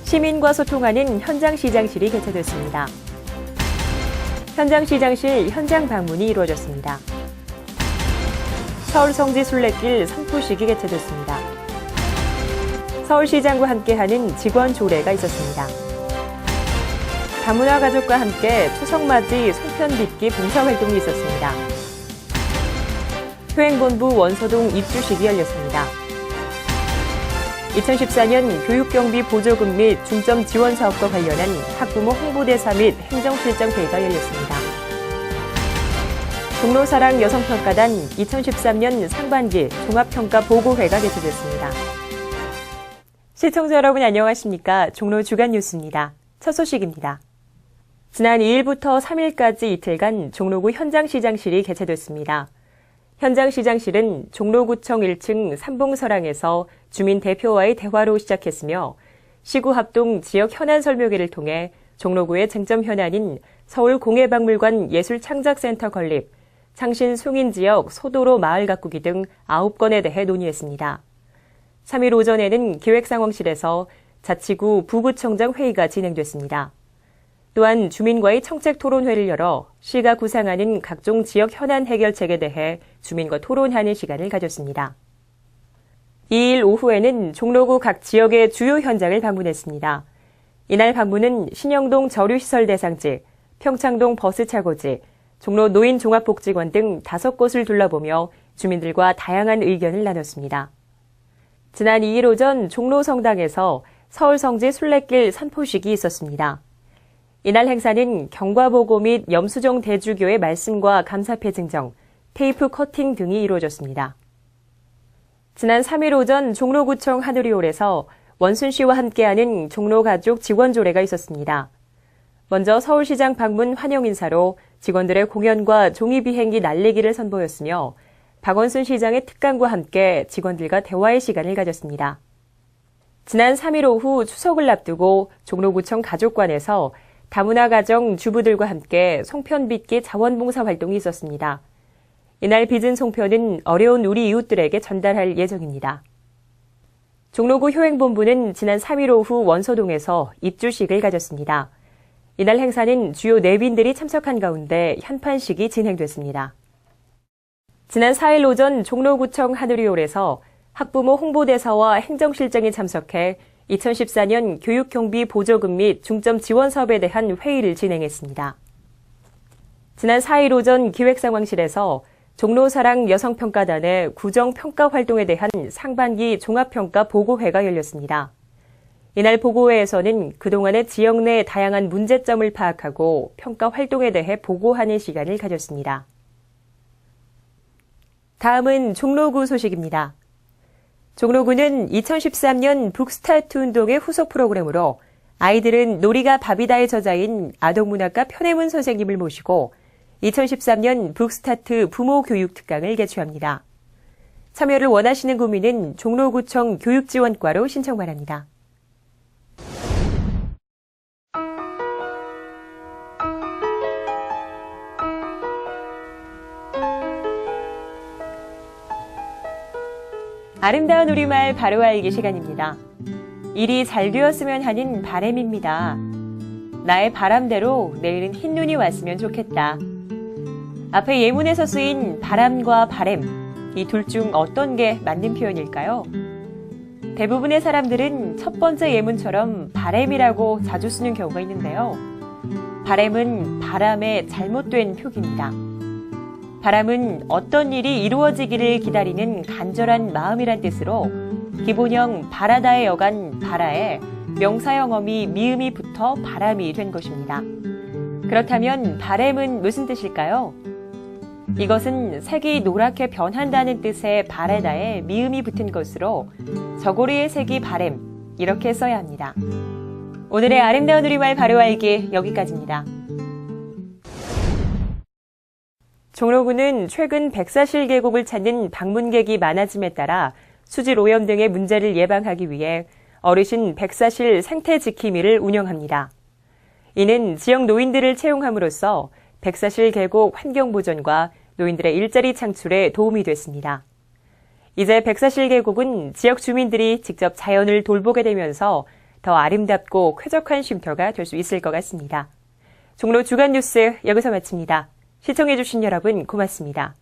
시민과 소통하는 현장시장실이 개최됐습니다. 현장시장실 현장 방문이 이루어졌습니다. 서울 성지 순례길 선포식이 개최됐습니다. 서울시장과 함께하는 직원 조례가 있었습니다. 다문화 가족과 함께 추석맞이 송편 빚기 봉사활동이 있었습니다. 효행본부 원서동 입주식이 열렸습니다. 2014년 교육경비 보조금 및 중점 지원 사업과 관련한 학부모 홍보대사 및 행정실장회의가 열렸습니다. 종로사랑 여성평가단 2013년 상반기 종합평가 보고회가 개최됐습니다. 시청자 여러분 안녕하십니까? 종로 주간 뉴스입니다. 첫 소식입니다. 지난 2일부터 3일까지 이틀간 종로구 현장시장실이 개최됐습니다. 현장시장실은 종로구청 1층 삼봉서랑에서 주민 대표와의 대화로 시작했으며 시구 합동 지역 현안 설명회를 통해 종로구의 쟁점 현안인 서울공예박물관 예술창작센터 건립, 창신 숭인지역 소도로 마을 가꾸기 등 9건에 대해 논의했습니다. 3일 오전에는 기획상황실에서 자치구 부구청장 회의가 진행됐습니다. 또한 주민과의 청책 토론회를 열어 시가 구상하는 각종 지역 현안 해결책에 대해 주민과 토론하는 시간을 가졌습니다. 2일 오후에는 종로구 각 지역의 주요 현장을 방문했습니다. 이날 방문은 신영동 저류시설 대상지, 평창동 버스차고지, 종로 노인종합복지관 등 5곳을 둘러보며 주민들과 다양한 의견을 나눴습니다. 지난 2일 오전 종로 성당에서 서울성지 순례길 선포식이 있었습니다. 이날 행사는 경과보고 및 염수정 대주교의 말씀과 감사패 증정, 테이프 커팅 등이 이루어졌습니다. 지난 3일 오전 종로구청 하누리홀에서 원순 씨와 함께하는 종로가족 직원조례가 있었습니다. 먼저 서울시장 방문 환영 인사로 직원들의 공연과 종이비행기 날리기를 선보였으며 박원순 시장의 특강과 함께 직원들과 대화의 시간을 가졌습니다. 지난 3일 오후 추석을 앞두고 종로구청 가족관에서 다문화 가정 주부들과 함께 송편 빚기 자원봉사 활동이 있었습니다. 이날 빚은 송편은 어려운 우리 이웃들에게 전달할 예정입니다. 종로구 효행본부는 지난 3일 오후 원서동에서 입주식을 가졌습니다. 이날 행사는 주요 내빈들이 참석한 가운데 현판식이 진행됐습니다. 지난 4일 오전 종로구청 하누리홀에서 학부모 홍보대사와 행정실장이 참석해 2014년 교육경비 보조금 및 중점 지원 사업에 대한 회의를 진행했습니다. 지난 4일 오전 기획상황실에서 종로사랑 여성평가단의 구정평가 활동에 대한 상반기 종합평가 보고회가 열렸습니다. 이날 보고회에서는 그동안의 지역 내 다양한 문제점을 파악하고 평가 활동에 대해 보고하는 시간을 가졌습니다. 다음은 종로구 소식입니다. 종로구는 2013년 북스타트 운동의 후속 프로그램으로 아이들은 놀이가 밥이다의 저자인 아동문학가 편혜문 선생님을 모시고 2013년 북스타트 부모 교육 특강을 개최합니다. 참여를 원하시는 구민은 종로구청 교육지원과로 신청 바랍니다. 아름다운 우리말 바로 알기 시간입니다. 일이 잘 되었으면 하는 바람입니다. 나의 바람대로 내일은 흰눈이 왔으면 좋겠다. 앞에 예문에서 쓰인 바람과 바램, 이 둘 중 어떤 게 맞는 표현일까요? 대부분의 사람들은 첫 번째 예문처럼 바램이라고 자주 쓰는 경우가 있는데요. 바램은 바람의 잘못된 표기입니다. 바람은 어떤 일이 이루어지기를 기다리는 간절한 마음이란 뜻으로 기본형 바라다의 여간 바라에 명사형 어미 미음이 붙어 바람이 된 것입니다. 그렇다면 바램은 무슨 뜻일까요? 이것은 색이 노랗게 변한다는 뜻의 바라다에 미음이 붙은 것으로 저고리의 색이 바램, 이렇게 써야 합니다. 오늘의 아름다운 우리말 바로 알기 여기까지입니다. 종로구는 최근 백사실 계곡을 찾는 방문객이 많아짐에 따라 수질 오염 등의 문제를 예방하기 위해 어르신 백사실 생태 지킴이를 운영합니다. 이는 지역 노인들을 채용함으로써 백사실 계곡 환경 보존과 노인들의 일자리 창출에 도움이 됐습니다. 이제 백사실 계곡은 지역 주민들이 직접 자연을 돌보게 되면서 더 아름답고 쾌적한 쉼터가 될 수 있을 것 같습니다. 종로 주간 뉴스 여기서 마칩니다. 시청해주신 여러분 고맙습니다.